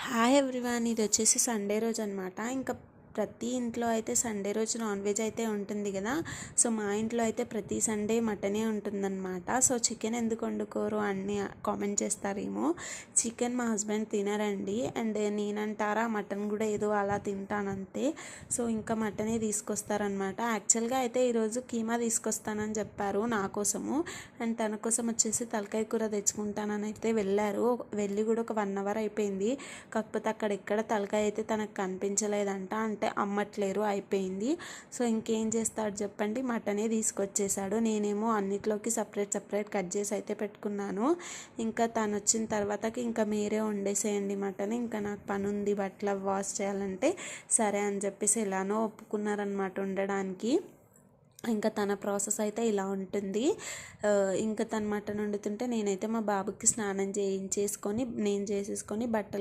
Hi everyone, ఇది వచ్చేసి Sunday రోజు అనమాట. ఇంకా ప్రతి ఇంట్లో అయితే సండే రోజు నాన్ వెజ్ అయితే ఉంటుంది కదా. సో మా ఇంట్లో అయితే ప్రతి సండే మటనే ఉంటుందన్నమాట. సో చికెన్ ఎందుకు వండుకోరు అని కామెంట్ చేస్తారేమో. చికెన్ మా హస్బెండ్ తినరండి, అండ్ నేనంటారా మటన్ కూడా ఏదో అలా తింటానంతే. సో ఇంకా మటనే తీసుకొస్తారనమాట. యాక్చువల్గా అయితే ఈరోజు కీమా తీసుకొస్తానని చెప్పారు నా కోసము, అండ్ తన కోసం వచ్చేసి తలకాయ కూర తెచ్చుకుంటానని అయితే వెళ్ళారు. వెళ్ళి కూడా ఒక 1 అవర్ అయిపోయింది. కాకపోతే అక్కడ ఎక్కడ తలకాయ అయితే తనకు కనిపించలేదంట, అంటే అమ్మట్లేరు, అయిపోయింది. సో ఇంకేం చేస్తాడు చెప్పండి, మటనే తీసుకొచ్చేసాడు. నేనేమో అన్నిట్లోకి సపరేట్ కట్ చేసి అయితే పెట్టుకున్నాను. ఇంకా తను వచ్చిన తర్వాతకి ఇంకా మీరే వండేసేయండి మటన్, ఇంకా నాకు పని ఉంది బట్టలు వాష్ చేయాలంటే సరే అని చెప్పేసి ఎలానో ఒప్పుకున్నారనమాట ఉండడానికి. ఇంకా తన ప్రాసెస్ అయితే ఇలా ఉంటుంది. ఇంకా తన మటన్ వండుతుంటే నేనైతే మా బాబుకి స్నానం చేయించేసుకొని నేను చేసేసుకొని బట్టలు